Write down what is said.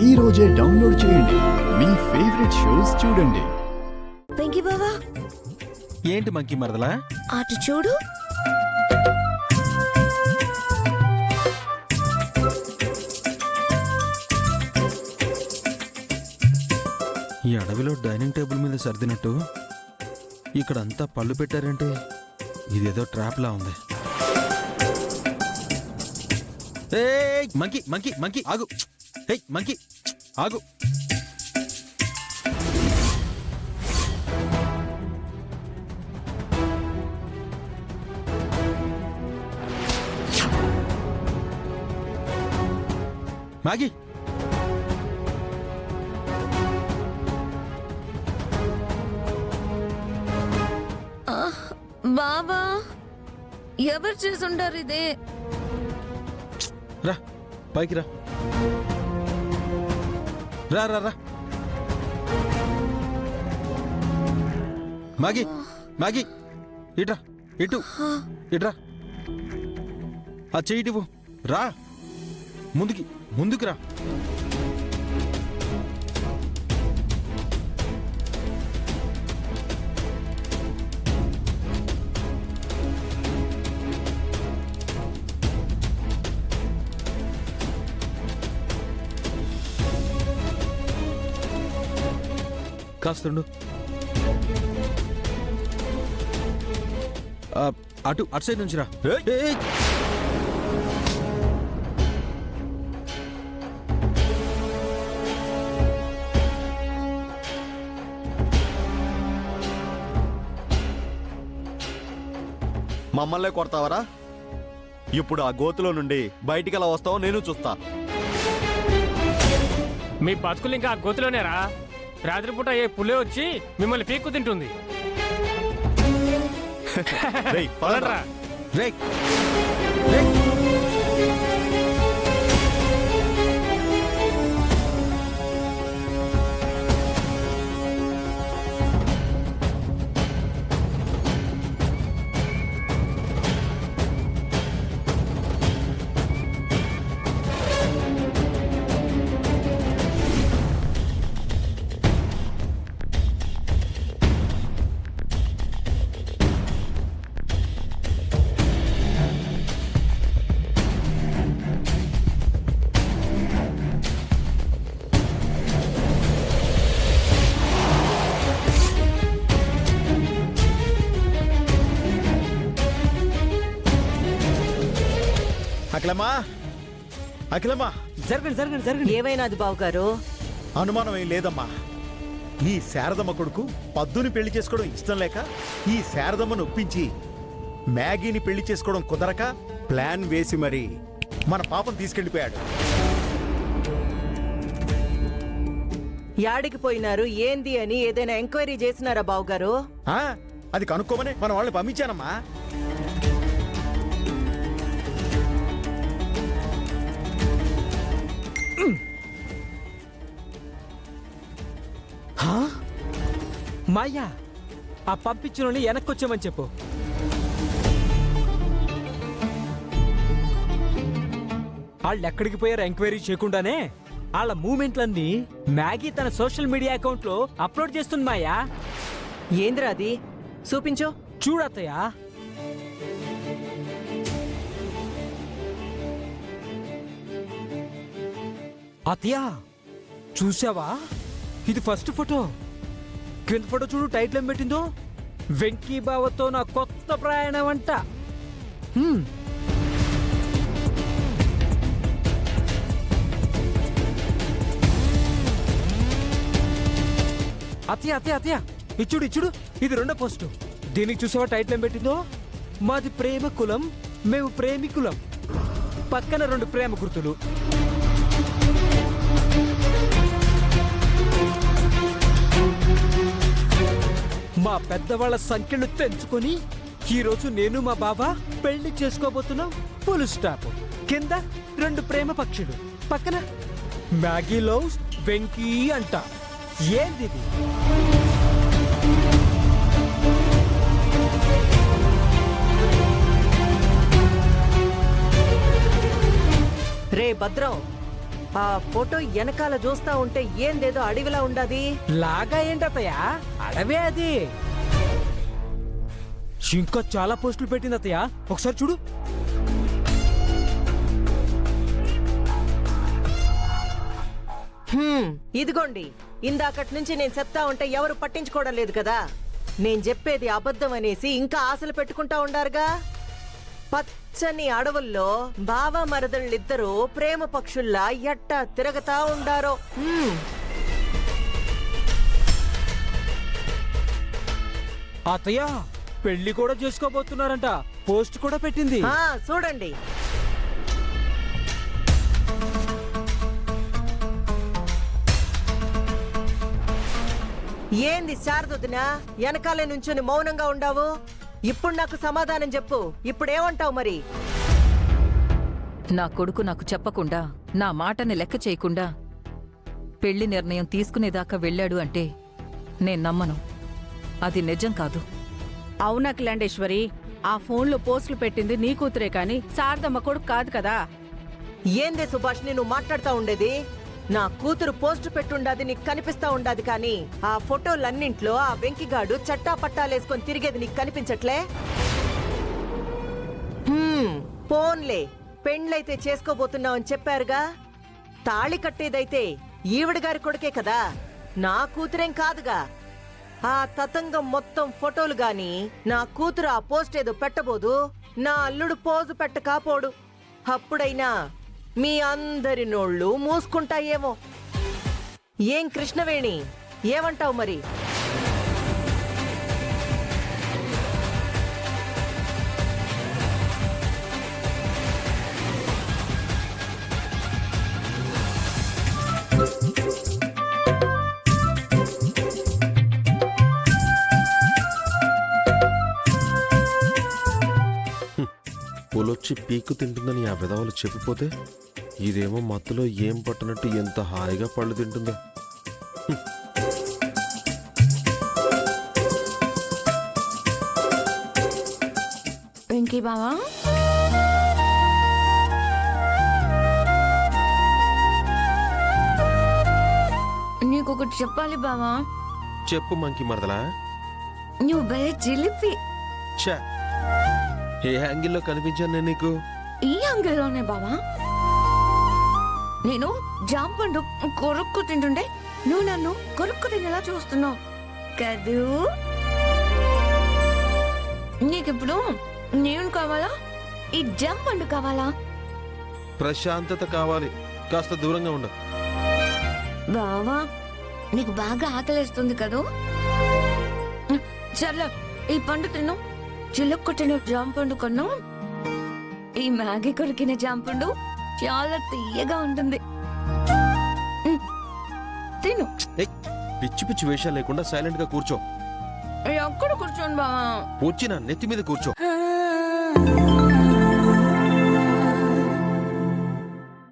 ఈ రోజే డౌన్లోడ్ చేయండి. మీ ఫేవరెట్ షోస్ చూడండి. వెంకీ బావా, ఏంటి మంకీ మరదలా? అటు చూడు. ఈ అడవిలో డైనింగ్ టేబుల్ మీద సర్దినట్టు ఇక్కడంతా పళ్ళు పెట్టారంటే ఇదేదో ట్రాప్ లా ఉంది. ఏయ్ మంకీ మంకీ మంకీ ఆగు. ఏయ్ మంకీ ఆగు. మ్యాగీ, బాబా, ఎవరు చేసుంటారు ఇదే? రా పైకి రా. రా రా రా. మ్యాగీ మ్యాగీ ఇట్రా, ఇటు ఇట్రా. ఆ చెయ్యిటివు. రా ముందుకి ముందుకు రా. కాస్తుండు. అటు అటు సైడ్ నుంచి రా. మమ్మల్నే కొడతావరా? ఇప్పుడు ఆ గోతులో నుండి బయటికి ఎలా వస్తావో నేను చూస్తా. మీ బతుకులు ఇంకా ఆ గోతులోనేరా. రాత్రిపూట ఏ పులే వచ్చి మిమ్మల్ని పీక్కు తింటుంది. రేయ్, పదండ్రా. రేయ్ రేయ్. అఖిలమ్మా, అఖిలమ్మా, జరగండి జరగండి జరగండి. ఏమైనాది బావగారు? అనుమానం ఏం లేదమ్మా. ఈ శారదమ్మ కొడుకు పద్దుని పెళ్లి చేసుకోవడం ఇష్టం లేక ఈ శారదమ్మను ఒప్పించి మ్యాగీని పెళ్లి చేసుకోవడం కుదరక ప్లాన్ వేసి మరి మన పాపం తీసుకెళ్లిపోయాడు. యాడికి పోయినారు ఏంది అని ఏదైనా ఎంక్వైరీ చేసినారా బావగారు? అది కనుక్కోమని మన వాళ్ళని పంపించానమ్మా. మాయా, ఆ పంపించిన వెనక్కొచ్చామని చెప్పు. వాళ్ళు ఎక్కడికి పోయారు ఎంక్వైరీ చేయకుండానే వాళ్ళ మూమెంట్లన్నీ మ్యాగీ తన సోషల్ మీడియా అకౌంట్ లో అప్లోడ్ చేస్తుంది. మాయా, ఏంద్రా అది? చూపించు. చూడత్తయ్యా. అత్తయ్యా చూసావా? ఇది ఫస్ట్ ఫోటో. కింద ఫోటో చూడు, టైటిల్ ఏం పెట్టిందో? వెంకీ బావతో నా కొత్త ప్రయాణం అంట. అత్తయ్య అత్తయ్య అత్తయ్య, ఇచ్చుడు ఇచ్చుడు, ఇది రెండో పోస్టు. దీనికి చూసావా టైటిల్ ఏం పెట్టిందో? మాది ప్రేమ కులం, మేము ప్రేమికులం. పక్కన రెండు ప్రేమ గుర్తులు. మా పెద్దవాళ్ళ సంఖ్యను తెంచుకొని ఈరోజు నేను మా బాబా పెళ్లి చేసుకోబోతున్నాం. Full stop. కింద రెండు ప్రేమ పక్షులు, పక్కన మ్యాగీ లవ్స్ వెంకీ అంట. ఏంది? రే భద్రం, ఆ ఫోటో వెనకాల చూస్తా ఉంటే ఏందేదో అడవిలా ఉండాది. లాగా ఏంటత్తయ్య, అడవే అది. ఇంకా చాలా పోస్టులు పెట్టింది అత్తయ్య, ఒకసారి చూడు. ఇదిగోండి, ఇందాకటి నుంచి నేను చెప్తా ఉంటే ఎవరు పట్టించుకోవడం లేదు కదా. నేను చెప్పేది అబద్ధం అనేసి ఇంకా ఆశలు పెట్టుకుంటా ఉండారుగా. పచ్చని అడవుల్లో బావ మరదళ్ళిద్దరూ ప్రేమ పక్షుల్లా ఎట్టా తిరగతా ఉండారో. అత్తయ్య పెళ్లి కూడా చేసుకోబోతున్నారంట, పోస్ట్ కూడా పెట్టింది. చూడండి. ఏంది శారదొదినా వెనకాలే నుంచుని మౌనంగా ఉండావు? ఇప్పుడు నాకు సమాధానం చెప్పు, ఇప్పుడేమంటావు మరి? నా కొడుకు నాకు చెప్పకుండా, నా మాటని లెక్క చేయకుండా పెళ్లి నిర్ణయం తీసుకునేదాకా వెళ్ళాడు అంటే నేను నమ్మను. అది నిజం కాదు. అవునా అఖిలాండేశ్వరి, ఆ ఫోన్లో పోస్టులు పెట్టింది నీ కూతురే కాని శారదమ్మ కొడుకు కాదు కదా. ఏందే సుభాష్ నువ్వు మాట్లాడుతా ఉండేది? నా కూతురు పోస్టు పెట్టుండాది నీకు కనిపిస్తా ఉండాది కానీ ఆ ఫోటోలన్నింట్లో ఆ వెంకిగాడు చట్టా పట్టాలేసుకొని తిరిగేది నీకు కనిపించట్లే? పోన్లే, పెండ్లైతే చేసుకోబోతున్నావని చెప్పారుగా. తాళి కట్టేదైతే ఈవిడ గారి కొడుకే కదా, నా కూతురేం కాదుగా. ఆ తతంగం మొత్తం ఫోటోలు గాని నా కూతురు ఆ పోస్ట్ ఏదో పెట్టబోదు, నా అల్లుడు పోజు పెట్టకపోడు. అప్పుడైనా మీ అందరి నోళ్ళు మూసుకుంటాయేమో. ఏం కృష్ణవేణి, ఏమంటావు మరి? పూలొచ్చి పీకు తింటుందని ఆ విధవలు చెప్పిపోతే ఇదేమో మత్తులో ఏం పట్టనట్టు ఎంత హాయిగా పళ్ళు తింటుందో. వెంకీ బావా, నీకొకటి చెప్పాలి బావా. చెప్పు మంకి మరదలా. నువ్వు భలే జిలిపి. ఛా, ఏ యాంగిల్లో కనిపించాను నేను నీకు? ఈ అంగల్లోనే బావా. నేను జాంపండు కొరుక్కు తింటుండే నువ్వు నన్ను కొరుక్కు తినేలా చూస్తున్నావు కదూ. నీకిప్పుడు నేను కావాలా, ఈ జాంపండు కావాలా? ప్రశాంతత కావాలి, కాస్త దూరంగా ఉండు. బావా, నీకు బాగా ఆకలేస్తుంది కదూ. సర్లే, ఈ పండు తిను. చిలుక్కొట్టిన జాంపండు కన్నా ఈ మ్యాగీ కొరికిన జాంపండు చాలా తీయగా ఉంటుంది. తిను. పిచ్చి పిచ్చి వేషాలు లేకుండా సైలెంట్ గా కూర్చో. ఎక్కడ కూర్చోను బావా? వచ్చి నా నెత్తి మీద కూర్చో.